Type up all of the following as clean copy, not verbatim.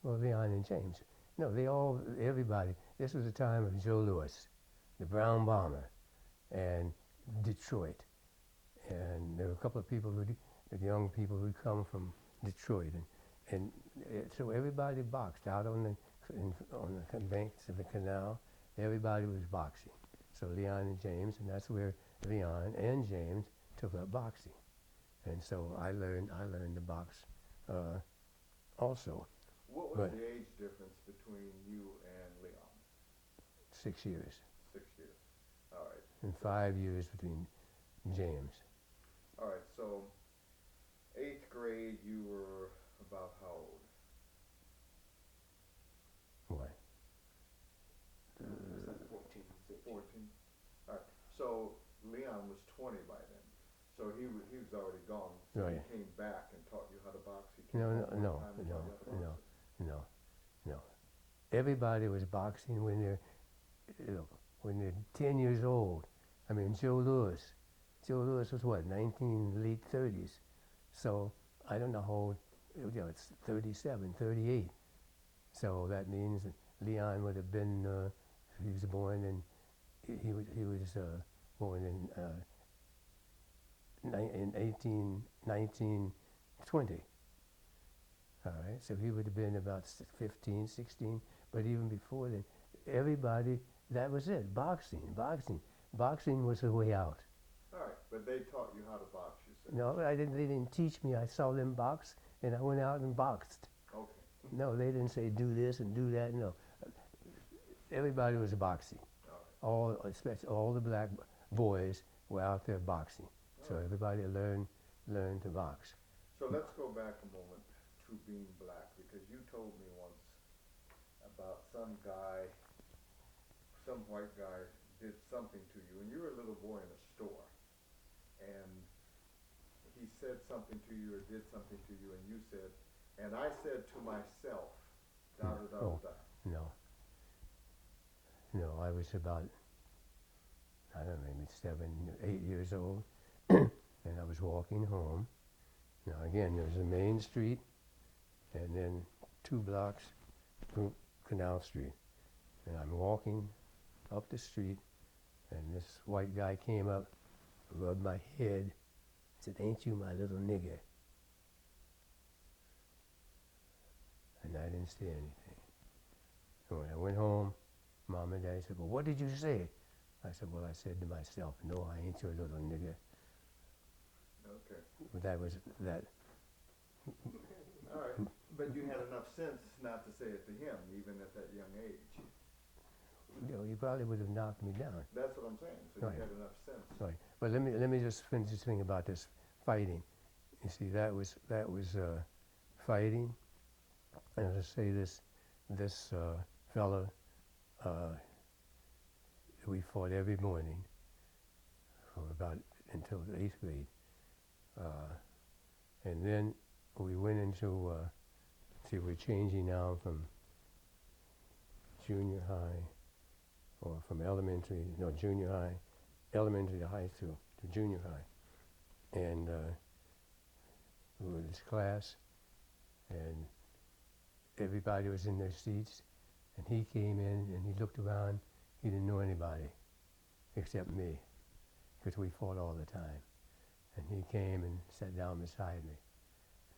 Well, Leon and James. No, everybody. This was the time of Joe Louis, the Brown Bomber, and Detroit. And there were a couple of people the young people who come from Detroit, and so everybody boxed out on the banks of the canal. Everybody was boxing. So Leon and James, and that's where Leon and James took up boxing. And so I learned to box uh, also. What was But the age difference between you and Leon? 6 years 6 years. All right. and So, 5 years between James. all right. So, eighth grade, you were about how old? What? It's like 14, 15. 14. All right. So Leon was 20 by then. So he was already gone. So Right. he came back and taught you how to box. He came No, no, home one no, time and no, taught you how to box. no, no, no. Everybody was boxing when they're 10 years old. I mean, Joe Louis. Joe Louis was what, late 30s. So I don't know how old, it's 37, 38. So that means that Leon would have been, he was born in, he was born in 1920. All right, so he would have been about 15, 16. But even before then, everybody, that was it, Boxing was the way out. All right. But they taught you how to box, you said. No, they didn't teach me. I saw them box, and I went out and boxed. Okay. No, they didn't say do this and do that. No, everybody was boxing. All right. Especially all the black boys were out there boxing. So All right. everybody learned to box. So let's go back a moment to being black, because you told me once about some guy, some white guy did something to you, and you were a little boy in a store, and he said something to you or did something to you, and you said, and I said to myself, da da da Oh, da. no, no, I was about, I don't know, maybe 7, 8 years old, and I was walking home. Now again, there's a main street, and then 2 blocks from Canal Street. And I'm walking up the street, and this white guy came up, rubbed my head, said, "Ain't you my little nigger?" And I didn't say anything. And when I went home, Mom and Dad said, "Well, what did you say?" I said, "Well, I said to myself, no, I ain't your little nigger." Okay. But that was that. All right. But you had enough sense not to say it to him, even at that young age. He probably would have knocked me down. That's what I'm saying. So Right. you had enough sense. Right. But let me just finish this thing about this fighting. You see, that was fighting. And as I say, this fella, uh, we fought every morning for about until the 8th grade, and then we went into. See, we're changing now from junior high, or from junior high, elementary to high school to junior high, and we were in this class, and everybody was in their seats, and he came in and he looked around. He didn't know anybody except me, because we fought all the time. And he came and sat down beside me.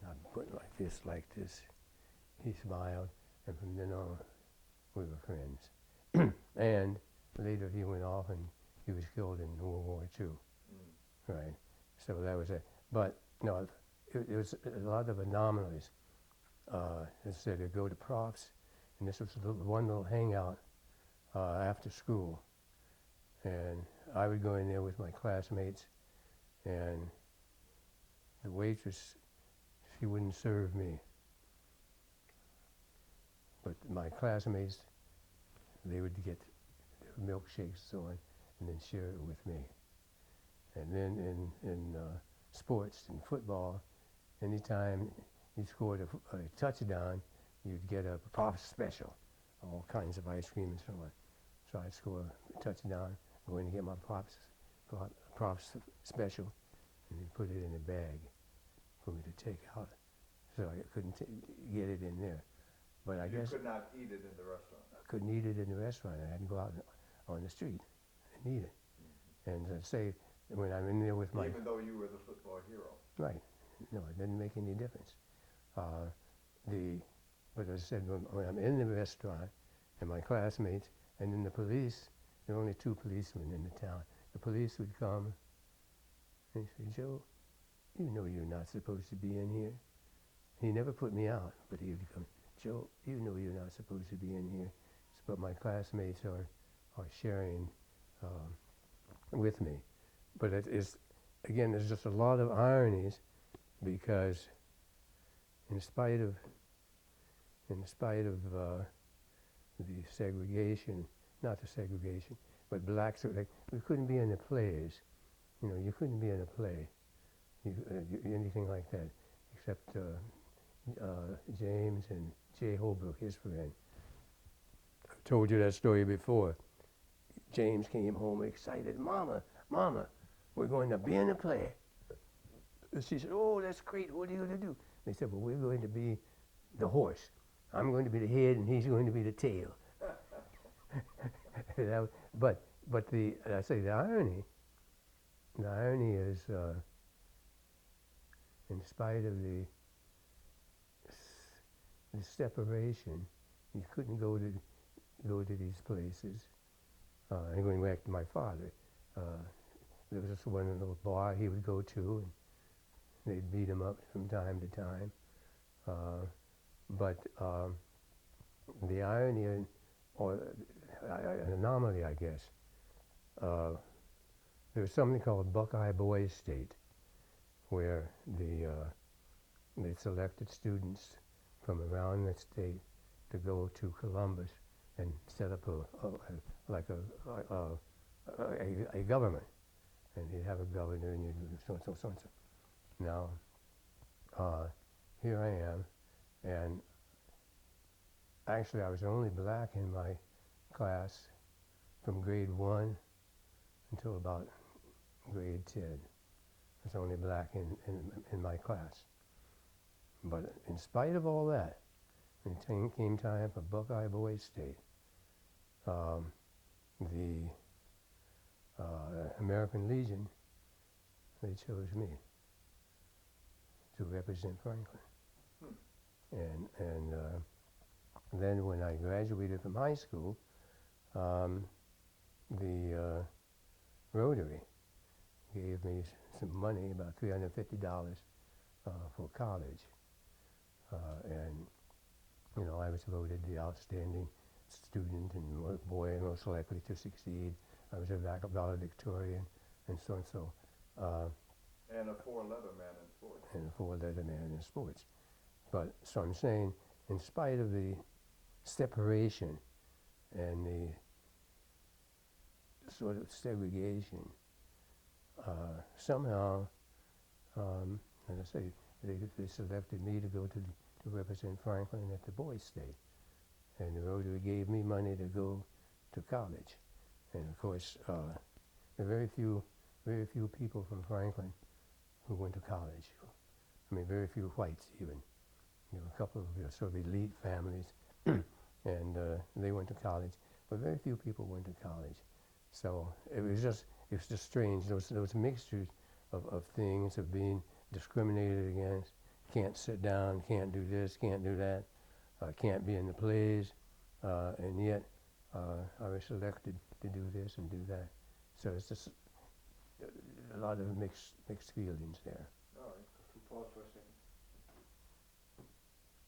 And I put like this. He smiled, and from then on, we were friends. And later he went off and he was killed in World War II, Mm. right? So that was it. But no, it was a lot of anomalies. As I said, they'd go to profs, and this was one little hangout after school. And I would go in there with my classmates, and the waitress, she wouldn't serve me. But my classmates, they would get their milkshakes and so on, and then share it with me. And then in sports, in football, anytime you scored a touchdown, you'd get a prof special, all kinds of ice cream and so on. So I'd score a touchdown, go in and get my prof special, and they put it in a bag for me to take out. So I couldn't get it in there. But I You guess could not eat it in the restaurant. I couldn't eat it in the restaurant. I had to go out on the street and eat it. And say, when I'm in there with my... Even though you were the football hero. Right. No, it didn't make any difference. But as I said, when I'm in the restaurant and my classmates and then the police, there were only 2 policemen in the town. The police would come and say, Joe, you know you're not supposed to be in here. He never put me out, but he would come, Joe, you know you're not supposed to be in here. But my classmates are sharing with me. But it is, again, there's just a lot of ironies because in spite of the segregation, not the segregation, but blacks, like, we couldn't be in the plays. You know, you couldn't be in a play, anything like that, except James and Jay Holbrook, his friend. I've told you that story before. James came home excited, Mama, we're going to be in a play. And she said, oh, that's great, what are you going to do? They said, well, we're going to be the horse. I'm going to be the head and he's going to be the tail. But I say the irony is, in spite of the separation, you couldn't go to these places. And going back to my father, there was this one little bar he would go to, and they'd beat him up from time to time. But the irony, or an anomaly, I guess, there was something called Buckeye Boys State, where they selected students from around the state to go to Columbus and set up a government, and you'd have a governor and you'd do so and so so and so. Now, here I am, and actually I was the only black in my class from grade 1 until about grade 10. I was only black in my class. But in spite of all that, when it came time for Buckeye Boys State, the American Legion, they chose me to represent Franklin. And then when I graduated from high school, the Rotary gave me some money, about $350 for college. And, you know, I was voted the outstanding student and boy most likely to succeed. I was a valedictorian and so and so. And a 4-letter man in sports. And a 4-letter man in sports. But, so I'm saying, in spite of the separation and the sort of segregation, somehow, as I say, they selected me to go to represent Franklin at the Boys State. And the Rotary gave me money to go to college. And of course, there are very few people from Franklin who went to college. I mean, very few whites even. You know, a couple of sort of elite families, and they went to college, but very few people went to college. So it was just strange. Those mixtures of things, of being discriminated against, can't sit down, can't do this, can't do that, can't be in the plays, and yet I was selected to do this and do that. So it's just a lot of mixed feelings there.